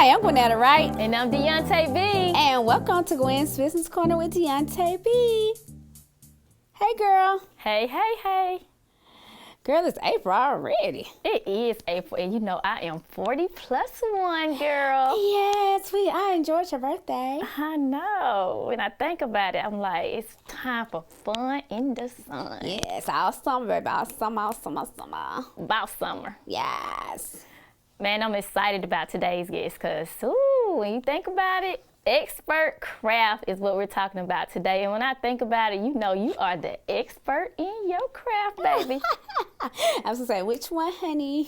Hi, I'm Gwennetta Wright. And I'm Deonta B. And welcome to Gwen's Business Corner with Deonta B. Hey, girl. Hey, hey, hey. Girl, it's April already. It is April, and you know I am 40 plus one, girl. Yeah, sweet. I enjoyed your birthday. I know. When I think about it, I'm like, it's time for fun in the sun. Yes, all summer, baby. All summer. About summer. Yes. Man, I'm excited about today's guest because, ooh, when you think about it, expert craft is what we're talking about today. And when I think about it, you know you are the expert in your craft, baby. I was going to say, which one, honey?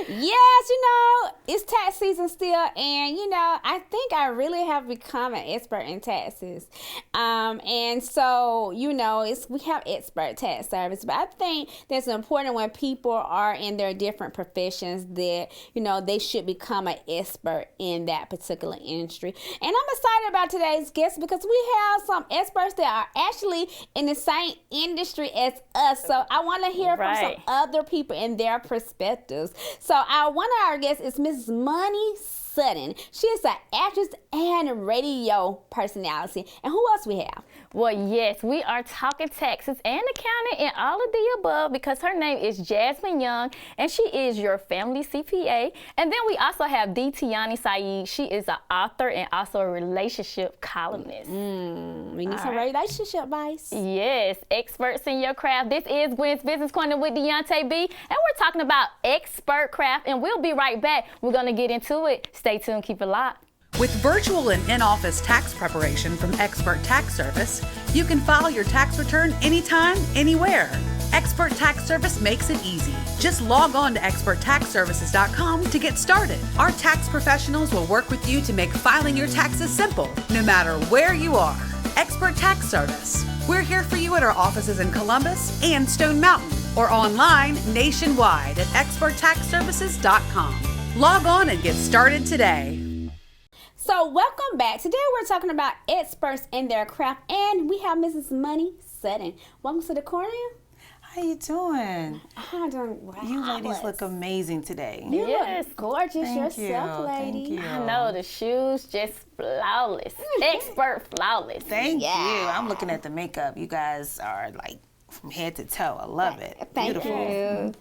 Yes, you know, it's tax season still, and you know, I think I really have become an expert in taxes. And so, you know, we have expert tax service, but I think that's important when people are in their different professions that, you know, they should become an expert in that particular industry. And I'm excited about today's guest because we have some experts that are actually in the same industry as us. So I want to hear from some other people and their perspectives. So one of our guests is Mrs. Money Sutton. She is an actress and radio personality. And who else we have? Well, yes, we are talking taxes and accounting and all of the above because her name is Jasmine Young, and she is your family CPA. And then we also have Tahanee Sayyid. She is an author and also a relationship columnist. We need some relationship advice. Yes, experts in your craft. This is Gwen's Business Corner with Deonta B, and we're talking about expert craft, and we'll be right back. We're going to get into it. Stay tuned, keep it locked. With virtual and in-office tax preparation from Expert Tax Service, you can file your tax return anytime, anywhere. Expert Tax Service makes it easy. Just log on to experttaxservices.com to get started. Our tax professionals will work with you to make filing your taxes simple, no matter where you are. Expert Tax Service. We're here for you at our offices in Columbus and Stone Mountain, or online nationwide at experttaxservices.com. Log on and get started today. So welcome back. Today we're talking about experts in their craft, and we have Mrs. Money Sutton. Welcome to the corner. How you doing? I'm doing well. You ladies look amazing today. You look gorgeous Thank yourself, lady. Thank you. I know, the shoes just flawless. Expert flawless. Thank you. I'm looking at the makeup. You guys are like from head to toe. I love it. Thank Beautiful. you.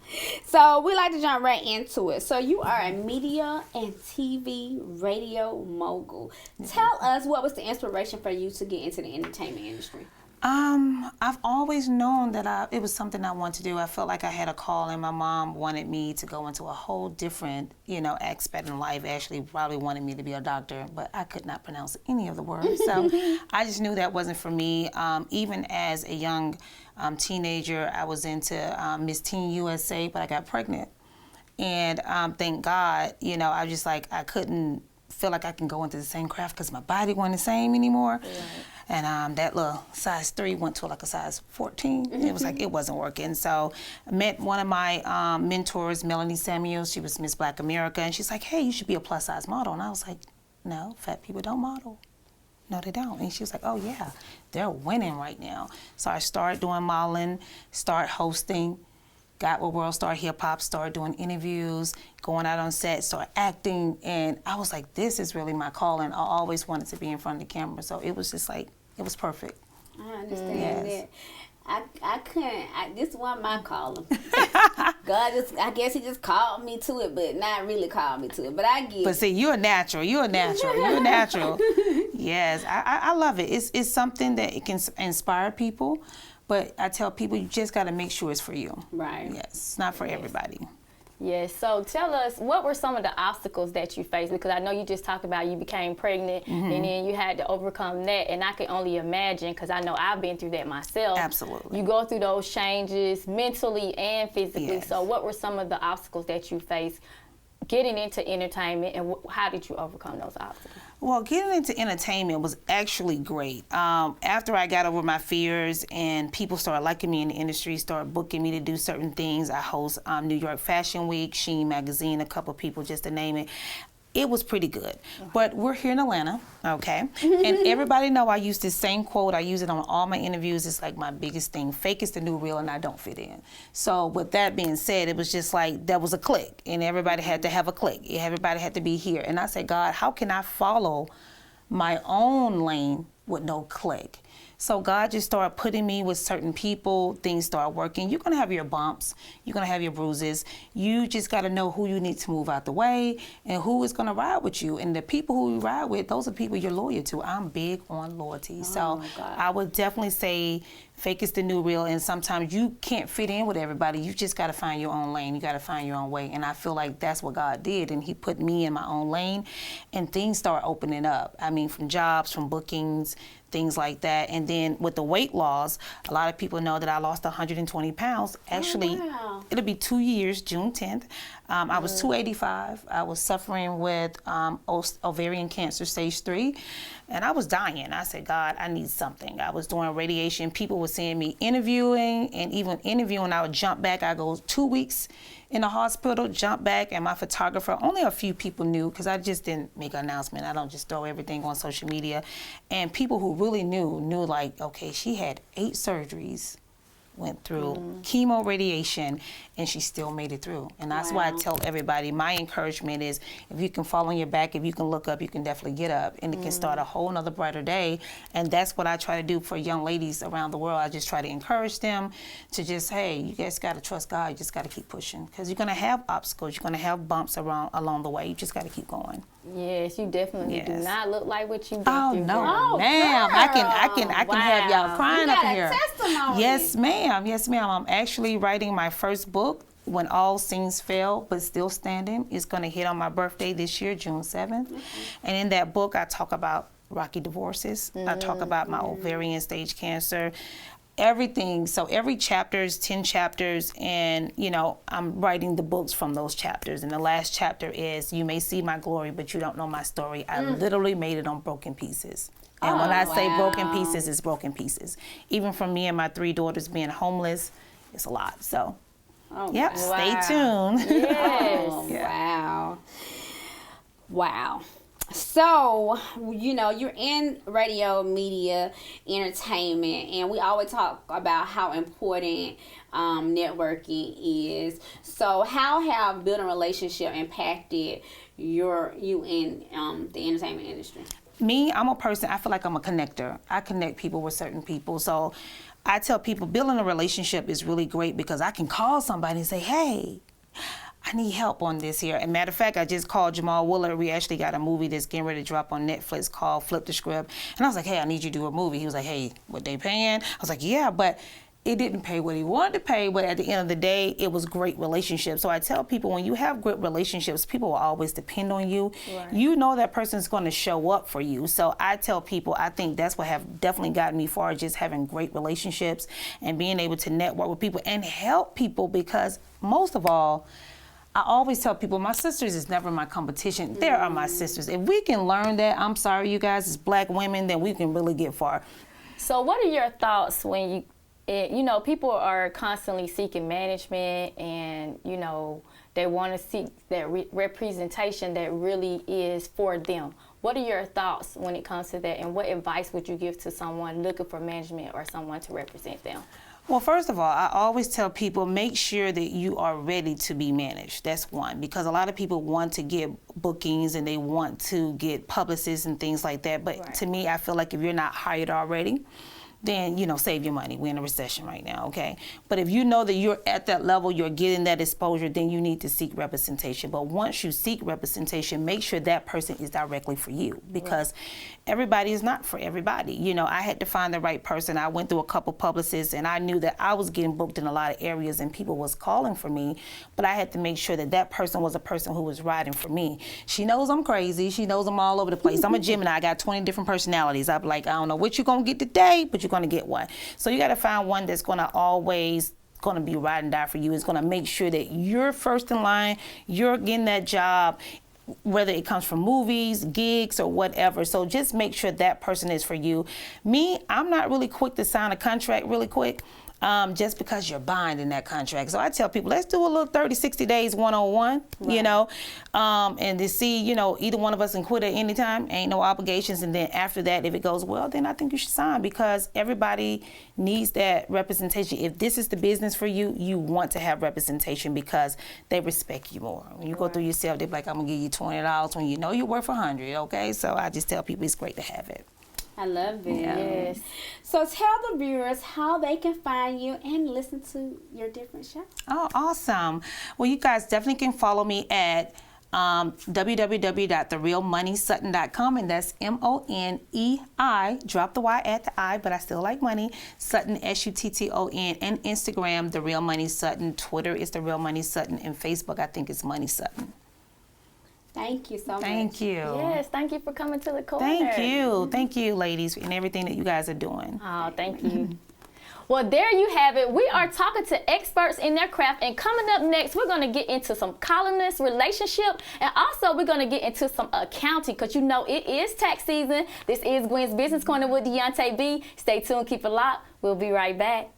So we like to jump right into it. So you are a media and TV radio mogul. Tell us, what was the inspiration for you to get into the entertainment industry? I've always known that it was something I wanted to do. I felt like I had a call, and my mom wanted me to go into a whole different, aspect in life. Actually, probably wanted me to be a doctor, but I could not pronounce any of the words. So I just knew that wasn't for me. Even as a young teenager, I was into Miss Teen USA, but I got pregnant. And thank God, I was just like, I couldn't feel like I can go into the same craft because my body wasn't the same anymore. Right. And that little size 3 went to like a size 14. It was like, it wasn't working. So I met one of my mentors, Melanie Samuels. She was Miss Black America. And she's like, hey, you should be a plus size model. And I was like, no, fat people don't model. No, they don't. And she was like, oh yeah, they're winning right now. So I started doing modeling, started hosting, got with World Star Hip Hop, started doing interviews, going out on set, started acting, and I was like, this is really my calling. I always wanted to be in front of the camera, so it was just like, it was perfect. I understand that. I couldn't, this wasn't my calling. I guess he just called me to it, but not really called me to it, but I get it. But see, you're a natural. Yes, I love it. It's something that it can inspire people. But I tell people, you just got to make sure it's for you. Right. Yes, it's not for everybody. Yes, so tell us, what were some of the obstacles that you faced? Because I know you just talked about you became pregnant, and then you had to overcome that, and I can only imagine, because I know I've been through that myself. Absolutely. You go through those changes mentally and physically. Yes. So what were some of the obstacles that you faced getting into entertainment, and how did you overcome those obstacles? Well, getting into entertainment was actually great. After I got over my fears and people started liking me in the industry, started booking me to do certain things. I host New York Fashion Week, Sheen Magazine, a couple people just to name it. it was pretty good. But we're here in Atlanta, okay? And everybody know I use this same quote. I use it on all my interviews. It's like my biggest thing. Fake is the new real, and I don't fit in. So with that being said, it was just like there was a click, and everybody had to have a click. Everybody had to be here. And I said, God, how can I follow my own lane with no click? So God just started putting me with certain people. Things start working. You're gonna have your bumps. You're gonna have your bruises. You just gotta know who you need to move out the way and who is gonna ride with you. And the people who you ride with, those are people you're loyal to. I'm big on loyalty. So I would definitely say fake is the new real, and sometimes you can't fit in with everybody. You just got to find your own lane. You got to find your own way, and I feel like that's what God did, and he put me in my own lane, and things start opening up. I mean, from jobs, from bookings, things like that. And then with the weight loss, a lot of people know that I lost 120 pounds. Actually, it'll be 2 years, June 10th. I was 285. I was suffering with ovarian cancer, stage 3. And I was dying. I said, God, I need something. I was doing radiation. People were seeing me interviewing, and even interviewing, I would jump back. I go 2 weeks in the hospital, jump back, and my photographer, only a few people knew, because I just didn't make an announcement. I don't just throw everything on social media. And people who really knew like, okay, she had 8 surgeries, went through chemo, radiation, and she still made it through. And that's why I tell everybody, my encouragement is, if you can fall on your back, if you can look up, you can definitely get up, and it can start a whole nother brighter day. And that's what I try to do for young ladies around the world. I just try to encourage them to just, hey, you guys got to trust God. You just got to keep pushing, because you're going to have obstacles. You're going to have bumps along the way. You just got to keep going. Yes, you definitely do not look like what you do. Oh no, ma'am! I can have y'all crying up in here. Testimony. Yes, ma'am. Yes, ma'am. I'm actually writing my first book, When All Things Fail But Still Standing. It's going to hit on my birthday this year, June 7th. And in that book, I talk about rocky divorces. I talk about my ovarian stage cancer. Everything. So every chapter is 10 chapters, and I'm writing the books from those chapters. And the last chapter is, you may see my glory, but you don't know my story. I literally made it on broken pieces. And when I say broken pieces, it's broken pieces. Even from me and my 3 daughters being homeless, it's a lot. So stay tuned. Yes. Wow. So, you're in radio, media, entertainment, and we always talk about how important networking is. So, how have building a relationship impacted you in the entertainment industry? Me, I'm a person, I feel like I'm a connector. I connect people with certain people. So, I tell people building a relationship is really great, because I can call somebody and say, hey, I need help on this here. And matter of fact, I just called Jamal Willard. We actually got a movie that's getting ready to drop on Netflix called Flip the Script. And I was like, hey, I need you to do a movie. He was like, hey, what they paying? I was like, yeah, but it didn't pay what he wanted to pay. But at the end of the day, it was great relationships. So I tell people, when you have great relationships, people will always depend on you. Right. You know that person's going to show up for you. So I tell people, I think that's what have definitely gotten me far, just having great relationships and being able to network with people and help people, because most of all, I always tell people, my sisters is never my competition. They are my sisters. If we can learn that, I'm sorry, you guys, as Black women, then we can really get far. So what are your thoughts when people are constantly seeking management, and, they want to seek that representation that really is for them? What are your thoughts when it comes to that, and what advice would you give to someone looking for management or someone to represent them? Well, first of all, I always tell people, make sure that you are ready to be managed. That's one, because a lot of people want to get bookings and they want to get publicists and things like that. But to me, I feel like if you're not hired already, then, save your money. We're in a recession right now, okay? But if you know that you're at that level, you're getting that exposure, then you need to seek representation. But once you seek representation, make sure that person is directly for you, because everybody is not for everybody. I had to find the right person. I went through a couple publicists, and I knew that I was getting booked in a lot of areas and people was calling for me, but I had to make sure that that person was a person who was riding for me. She knows I'm crazy. She knows I'm all over the place. I'm a Gemini. I got 20 different personalities. I'm like, I don't know what you're going to get today, but you're going to get one. So you got to find one that's going to always going to be ride and die for you. It's going to make sure that you're first in line, you're getting that job, whether it comes from movies, gigs, or whatever. So just make sure that person is for you. Me, I'm not really quick to sign a contract really quick. just because you're behind in that contract. So I tell people, let's do a little 30, 60 days one-on-one, you know, and to see, you know, either one of us can quit at any time, ain't no obligations. And then after that, if it goes well, then I think you should sign, because everybody needs that representation. If this is the business for you, you want to have representation because they respect you more. When you go through yourself, they're like, I'm gonna give you $20 when you know you're worth $100, okay? So I just tell people it's great to have it. I love it. Yeah. Yes. So tell the viewers how they can find you and listen to your different shows. Oh, awesome. Well, you guys definitely can follow me at www.therealmoneysutton.com, and that's MONEI, drop the Y at the I, but I still like money, Sutton, SUTTON, and Instagram, The Real Money Sutton. Twitter is The Real Money Sutton, and Facebook, I think, is Money Sutton. Thank you so much. Thank you. Yes, thank you for coming to the corner. Thank you. Thank you, ladies, and everything that you guys are doing. Oh, thank you. Well, there you have it. We are talking to experts in their craft, and coming up next, we're going to get into some columnist relationship, and also we're going to get into some accounting, because you know it is tax season. This is Gwen's Business Corner with Deonta B. Stay tuned, keep it locked. We'll be right back.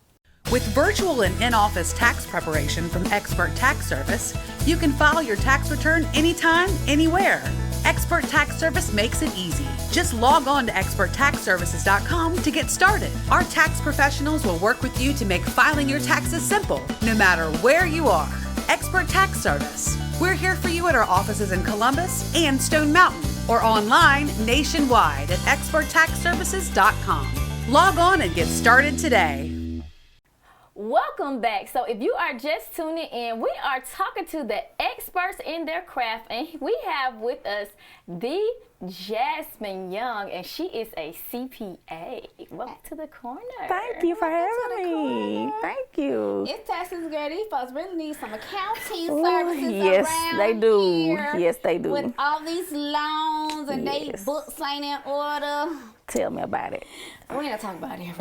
With virtual and in-office tax preparation from Expert Tax Service, you can file your tax return anytime, anywhere. Expert Tax Service makes it easy. Just log on to experttaxservices.com to get started. Our tax professionals will work with you to make filing your taxes simple, no matter where you are. Expert Tax Service. We're here for you at our offices in Columbus and Stone Mountain, or online nationwide at experttaxservices.com. Log on and get started today. Welcome back. So if you are just tuning in, we are talking to the experts in their craft, and we have with us the Jasmine Young, and she is a CPA. Welcome to the corner. Thank you for having me. Thank you. It's tax season, girl. These folks really need some accounting Ooh, services yes, around they do. here. Yes, they do. With all these loans and they Yes. books ain't in order. Tell me about it. We ain't talking about it.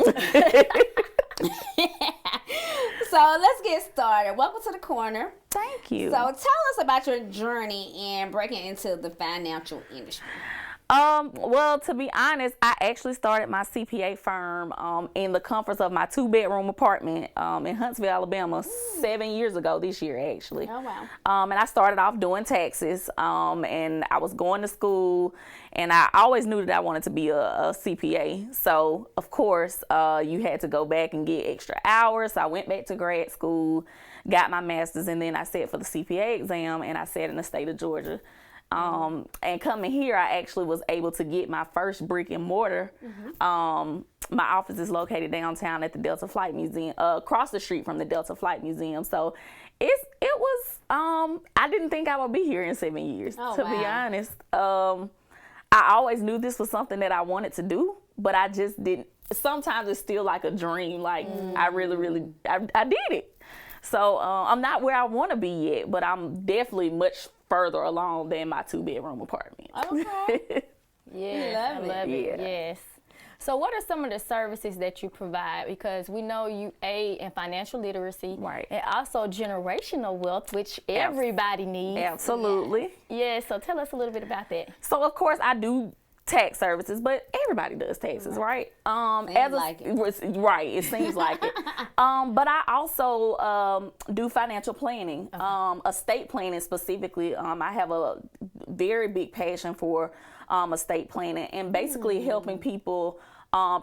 So let's get started. Welcome to the corner. Thank you. So tell us about your journey in breaking into the financial industry. Well, to be honest, I actually started my CPA firm in the comforts of my 2-bedroom apartment in Huntsville, Alabama, 7 years ago this year, actually. Oh, wow. And I started off doing taxes, and I was going to school, and I always knew that I wanted to be a CPA. So, of course, you had to go back and get extra hours. So I went back to grad school, got my master's, and then I sat for the CPA exam, and I sat in the state of Georgia. And coming here, I actually was able to get my first brick and mortar. My office is located downtown at the Delta Flight Museum, across the street from the Delta Flight Museum. So it was, I didn't think I would be here in 7 years, Oh, to wow. be honest. I always knew this was something that I wanted to do, but I just didn't. Sometimes it's still like a dream. Like I really, I did it. So I'm not where I want to be yet, but I'm definitely much further along than my 2-bedroom apartment. Okay. Yes, I love it. Yeah. Yes. So what are some of the services that you provide? Because we know you aid in financial literacy, Right. and also generational wealth, which everybody needs. Absolutely. Yeah, so tell us a little bit about that. So of course I do tax services, but everybody does taxes, right? like it. Right, it seems like it. But I also do financial planning, estate planning specifically. I have a very big passion for estate planning and basically helping people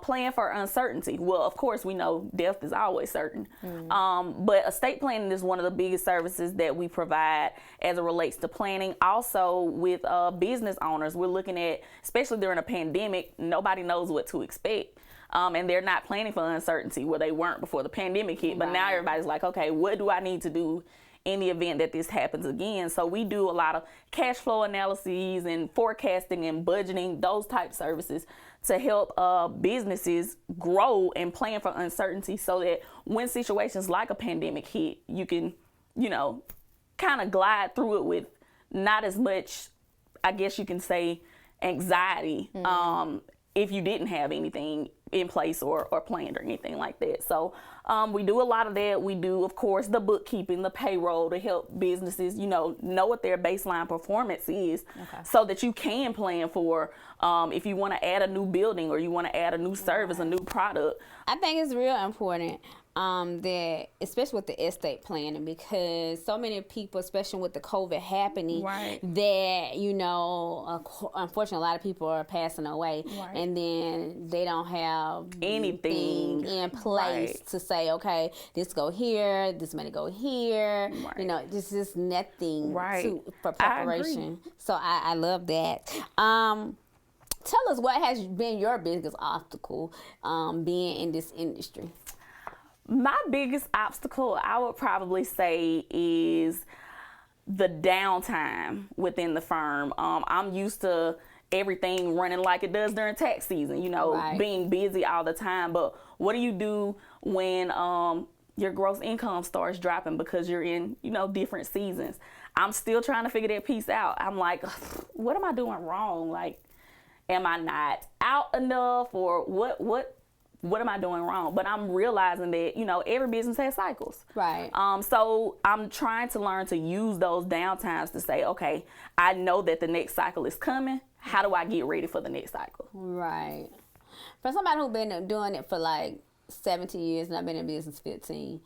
plan for uncertainty. Well, of course, we know death is always certain. But estate planning is one of the biggest services that we provide as it relates to planning. Also with business owners, we're looking at, especially during a pandemic, nobody knows what to expect. And they're not planning for uncertainty where they weren't before the pandemic hit. But now everybody's like, okay, what do I need to do in the event that this happens again? So we do a lot of cash flow analyses and forecasting and budgeting, those type services to help businesses grow and plan for uncertainty so that when situations like a pandemic hit, you can, kind of glide through it with not as much, I guess you can say, anxiety if you didn't have anything in place or planned or anything like that. So we do a lot of that. We do, of course, the bookkeeping, the payroll to help businesses, know what their baseline performance is so that you can plan for if you want to add a new building or you want to add a new service, a new product. I think it's real important that especially with the estate planning, because so many people, especially with the COVID happening, Right. that unfortunately a lot of people are passing away, Right. and then they don't have Anything. in place Right. to say, okay, this go here, this money go here. Right. You know, this is nothing Right. for I agree. preparation. So I love that. Tell us, what has been your biggest obstacle being in this industry? My biggest obstacle, I would probably say, is the downtime within the firm. I'm used to everything running like it does during tax season, Right. being busy all the time. But what do you do when your gross income starts dropping because you're in, different seasons? I'm still trying to figure that piece out. I'm like, what am I doing wrong? Like, am I not out enough, or what am I doing wrong? But I'm realizing that, every business has cycles. Right. So I'm trying to learn to use those downtimes to say, okay, I know that the next cycle is coming. How do I get ready for the next cycle? Right. For somebody who's been doing it for like 17 years and I've been in business 15,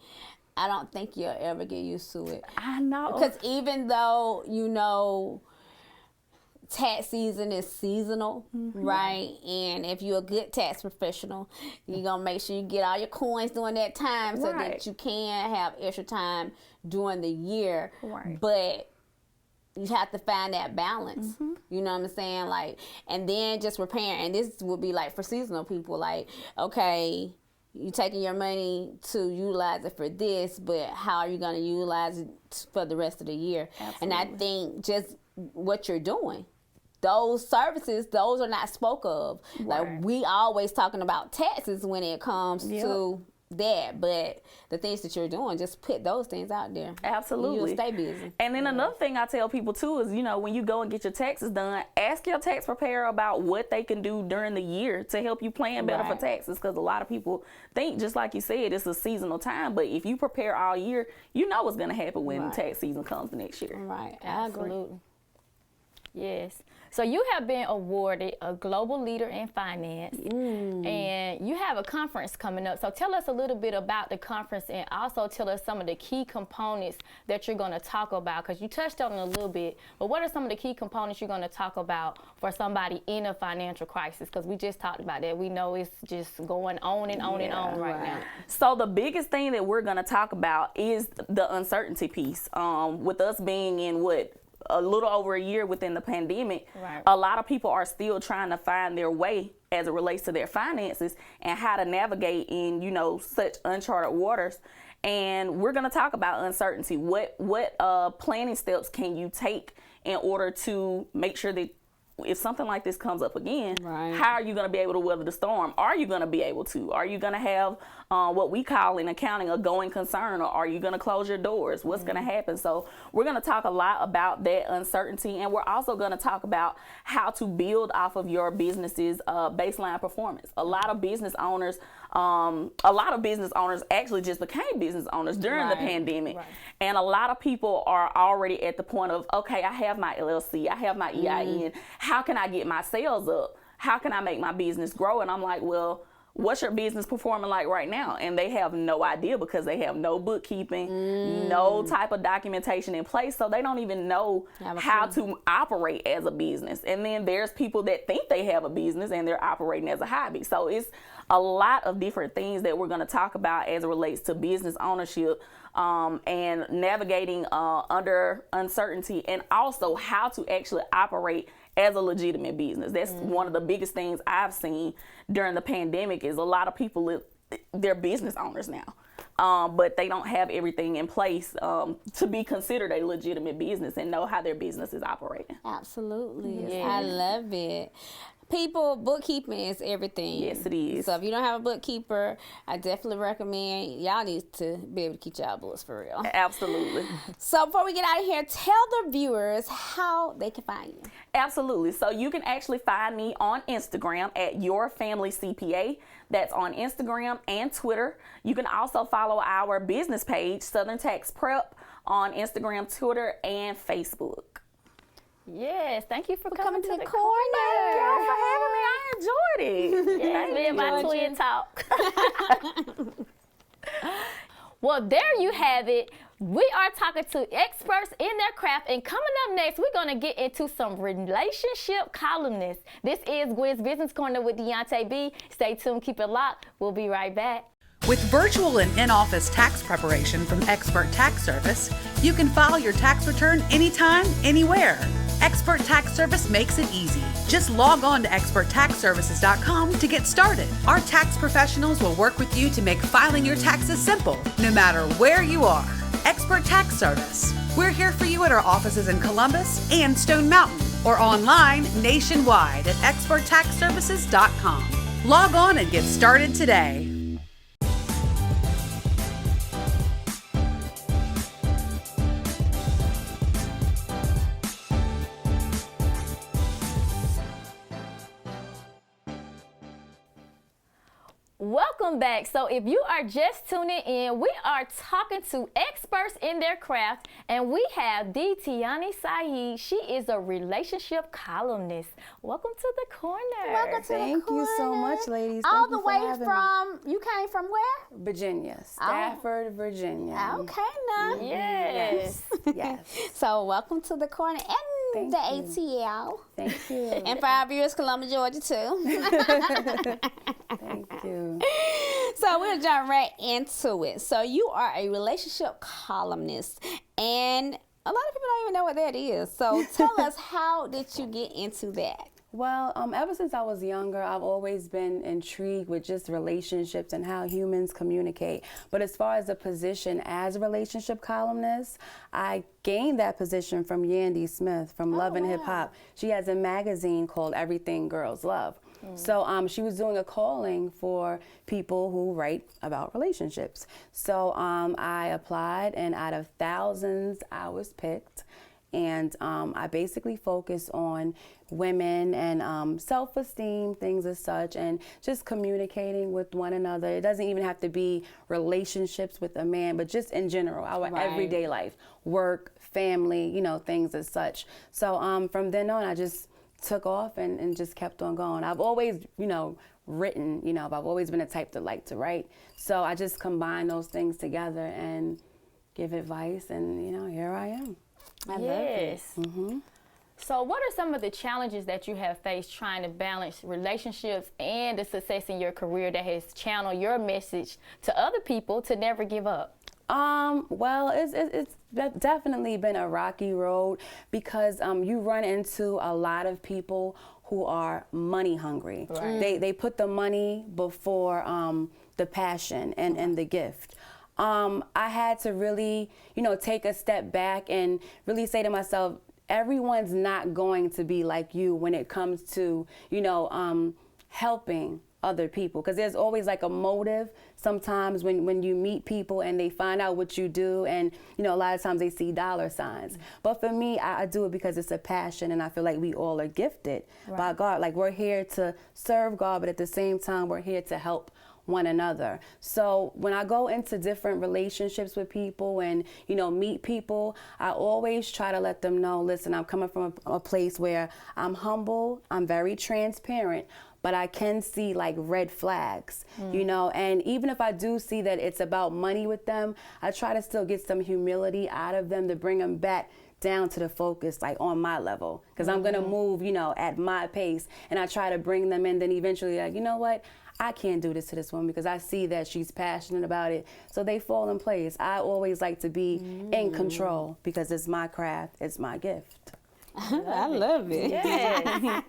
I don't think you'll ever get used to it. I know. Because even though, tax season is seasonal, right? And if you're a good tax professional, you're going to make sure you get all your coins during that time so Right. that you can have extra time during the year. Right. But you have to find that balance. You know what I'm saying? Like, and then just preparing. And this would be like for seasonal people, like, okay, you taking your money to utilize it for this, but how are you going to utilize it for the rest of the year? Absolutely. And I think just what you're doing, those services, those are not spoke of. Right. Like, we always talking about taxes when it comes to that, but the things that you're doing, just put those things out there. Absolutely. You'll stay busy. And then another thing I tell people too is, when you go and get your taxes done, ask your tax preparer about what they can do during the year to help you plan better for Right. taxes. Because a lot of people think, just like you said, it's a seasonal time. But if you prepare all year, you know what's going to happen when Right. tax season comes the next year. Right. I agree. Absolutely. Yes. So you have been awarded a global leader in finance, and you have a conference coming up. So tell us a little bit about the conference, and also tell us some of the key components that you're going to talk about, because you touched on it a little bit, but what are some of the key components you're going to talk about for somebody in a financial crisis? Because we just talked about that. We know it's just going on and on and on right now. So the biggest thing that we're going to talk about is the uncertainty piece. With us being in a little over a year within the pandemic, Right. a lot of people are still trying to find their way as it relates to their finances and how to navigate in, such uncharted waters. And we're going to talk about uncertainty. What planning steps can you take in order to make sure that if something like this comes up again, Right. how are you going to be able to weather the storm? Are you going to be able to? Are you going to have what we call in accounting a going concern, or are you going to close your doors? What's going to happen? So we're going to talk a lot about that uncertainty, and we're also going to talk about how to build off of your business's baseline performance. A lot of business owners actually just became business owners during the Right. pandemic. Right. And a lot of people are already at the point of, okay, I have my LLC, I have my EIN. How can I get my sales up? How can I make my business grow? And I'm like, well, what's your business performing like right now? And they have no idea because they have no bookkeeping, no type of documentation in place. So they don't even know how to operate as a business. And then there's people that think they have a business and they're operating as a hobby. So it's a lot of different things that we're going to talk about as it relates to business ownership, and navigating under uncertainty, and also how to actually operate as a legitimate business. That's one of the biggest things I've seen during the pandemic is a lot of people, they're business owners now. But they don't have everything in place to be considered a legitimate business and know how their business is operating. Absolutely. Yes. I love it. People, bookkeeping is everything. Yes, it is. So if you don't have a bookkeeper, I definitely recommend y'all need to be able to keep y'all books for real. Absolutely. So before we get out of here, tell the viewers how they can find you. Absolutely. So you can actually find me on Instagram at Your Family CPA. That's on Instagram and Twitter. You can also follow our business page, Southern Tax Prep, on Instagram, Twitter, and Facebook. Yes, thank you for coming to the corner. Thank y'all for having me. I enjoyed it. Yes, me and my enjoyed twin you. talk. Well, there you have it. We are talking to experts in their craft, and coming up next, we're going to get into some relationship columnists. This is Gwen's Business Corner with Deonta B. Stay tuned, keep it locked. We'll be right back. With virtual and in-office tax preparation from Expert Tax Service, you can file your tax return anytime, anywhere. Expert Tax Service makes it easy. Just log on to experttaxservices.com to get started. Our tax professionals will work with you to make filing your taxes simple, no matter where you are. Expert Tax Service. We're here for you at our offices in Columbus and Stone Mountain, or online nationwide at experttaxservices.com. Log on and get started today. Welcome back. So if you are just tuning in, we are talking to experts in their craft, and we have Tahanee Sayyid. She is a relationship columnist. Welcome to the corner. Welcome to the corner. Thank you so much, ladies. All Thank the you for way having from, you came from where? me. Virginia, Stafford, Virginia. Okay, now. Yes. Yes. So welcome to the corner and Thank the you. ATL. Thank you. And for our viewers, Columbus, Georgia, too. Thank you. So we'll jump right into it. So you are a relationship columnist, and a lot of people don't even know what that is. So tell us, how did you get into that? Well, ever since I was younger, I've always been intrigued with just relationships and how humans communicate. But as far as the position as a relationship columnist, I gained that position from Yandy Smith from Love and Hip Hop. She has a magazine called Everything Girls Love. So she was doing a calling for people who write about relationships. So I applied, and out of thousands, I was picked. And I basically focus on women and self-esteem, things as such, and just communicating with one another. It doesn't even have to be relationships with a man, but just in general, our everyday life, work, family, you know, things as such. So from then on, I just took off and just kept on going. I've always, you know, written, you know, I've always been a type that like to write. So I just combine those things together and give advice, and, you know, here I am. I love it. Mm-hmm. So what are some of the challenges that you have faced trying to balance relationships and the success in your career that has channeled your message to other people to never give up? Well, it's definitely been a rocky road because you run into a lot of people who are money hungry. Right. They put the money before the passion and the gift. I had to really, you know, take a step back and really say to myself, everyone's not going to be like you when it comes to, you know, helping other people, because there's always like a motive sometimes when you meet people and they find out what you do, and, you know, a lot of times they see dollar signs. But for me, I do it because it's a passion, and I feel like we all are gifted by God. Like, we're here to serve God, but at the same time, we're here to help one another. So when I go into different relationships with people and, you know, meet people, I always try to let them know, listen, I'm coming from a place where I'm humble, I'm very transparent, but I can see like red flags, you know, and even if I do see that it's about money with them, I try to still get some humility out of them to bring them back down to the focus, like on my level, because I'm gonna move, you know, at my pace, and I try to bring them in. Then eventually, like, you know what, I can't do this to this woman because I see that she's passionate about it, so they fall in place. I always like to be in control because it's my craft, it's my gift. I love it. Yes.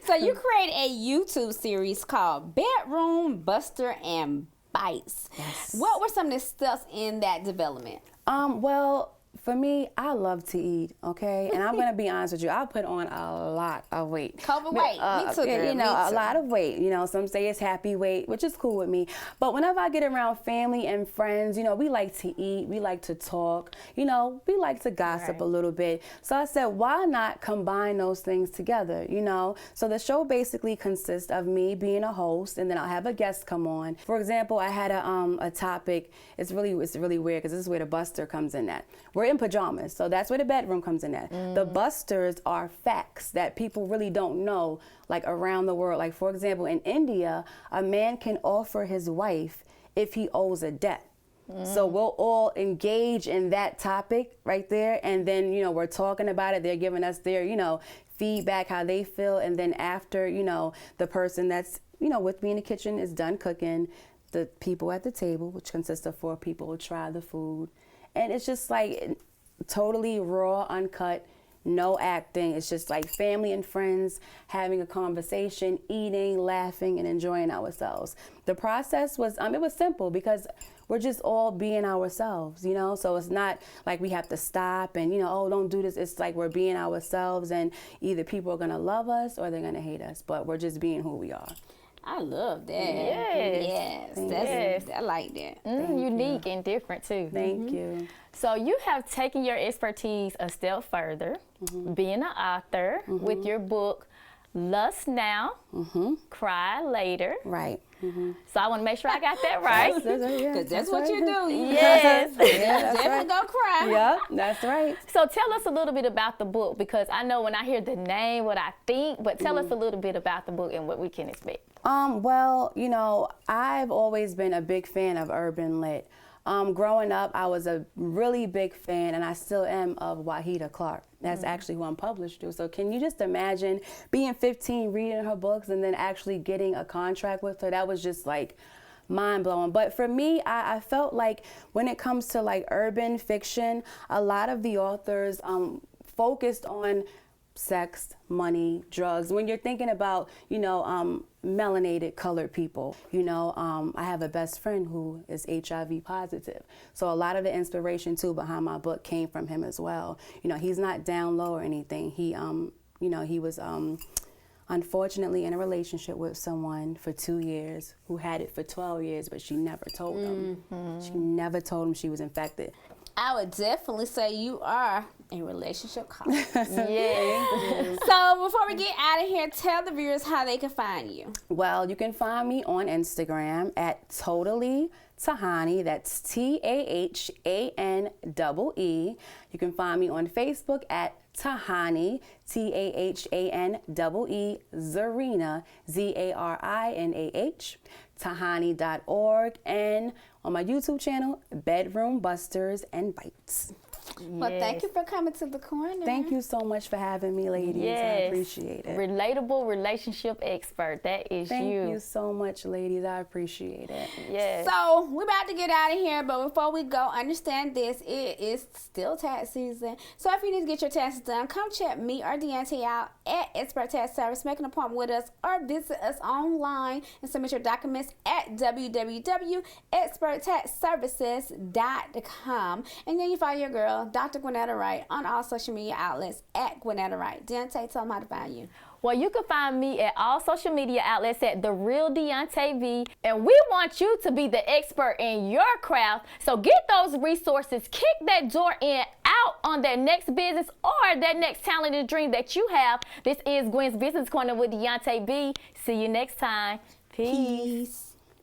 So you created a YouTube series called Bedroom Buster and Bites. Yes. What were some of the steps in that development? Well, for me, I love to eat, okay? And I'm going to be honest with you, I put on a lot of weight. Cover weight. Me too, girl. You know, Me a too. lot of weight. You know, some say it's happy weight, which is cool with me. But whenever I get around family and friends, you know, we like to eat, we like to talk, you know, we like to gossip a little bit. So I said, why not combine those things together, you know? So the show basically consists of me being a host, and then I'll have a guest come on. For example, I had a topic. It's really weird because this is where the buster comes in at. We're in pajamas, so that's where the bedroom comes in at. The busters are facts that people really don't know, like around the world. Like, for example, in India, a man can offer his wife if he owes a debt. So we'll all engage in that topic right there. And then, you know, we're talking about it. They're giving us their, you know, feedback, how they feel. And then after, you know, the person that's, you know, with me in the kitchen is done cooking, the people at the table, which consists of 4 people, will try the food. And it's just like totally raw, uncut, no acting. It's just like family and friends having a conversation, eating, laughing, and enjoying ourselves. The process was, it was simple because we're just all being ourselves, you know? So it's not like we have to stop and, you know, oh, don't do this. It's like we're being ourselves, and either people are gonna love us or they're gonna hate us, but we're just being who we are. I love that. Yes. Yes. I like that. Unique and different too. Thank you. So you have taken your expertise a step further, being an author with your book, Lust Now, Cry Later. Right. So I want to make sure I got that right. Because that's what you do. Yes. Definitely gonna cry. Yep, that's right. So tell us a little bit about the book, because I know when I hear the name, what I think, but tell us a little bit about the book and what we can expect. Well, you know, I've always been a big fan of urban lit. Growing up, I was a really big fan, and I still am, of Wahida Clark. That's actually who I'm published to. So can you just imagine being 15, reading her books, and then actually getting a contract with her? That was just like mind-blowing. But for me, I felt like when it comes to like urban fiction, a lot of the authors focused on sex, money, drugs. When you're thinking about, you know, melanated colored people, you know, I have a best friend who is HIV positive. So a lot of the inspiration too behind my book came from him as well. You know, he's not down low or anything. He, you know, he was unfortunately in a relationship with someone for 2 years who had it for 12 years, but she never told him. She never told him she was infected. I would definitely say you are a relationship coach. Yeah. So before we get out of here, tell the viewers how they can find you. Well, you can find me on Instagram at Totally Tahanee. That's TAHANEE. You can find me on Facebook at Tahanee, TAHANEE, Zarina, ZARINAH, Tahanee.org, and on my YouTube channel, Bedroom Busters and Bites. Well, thank you for coming to the corner. Thank you so much for having me, ladies. I appreciate it. Relatable relationship expert. That is Thank you so much, ladies. I appreciate it. Yes. So we're about to get out of here, but before we go, understand this: it is still tax season. So if you need to get your taxes done, come check me or Deonta out at Expert Tax Service. Make an appointment with us or visit us online and submit your documents at www.experttaxservices.com. And then you follow your girl, Dr. Gwennetta Wright, on all social media outlets at Gwennetta Wright. Deonta, tell them how to find you. Well, you can find me at all social media outlets at The Real Deonta V. And we want you to be the expert in your craft. So get those resources, kick that door in, out on that next business or that next talented dream that you have. This is Gwen's Business Corner with Deonta V. See you next time. Peace.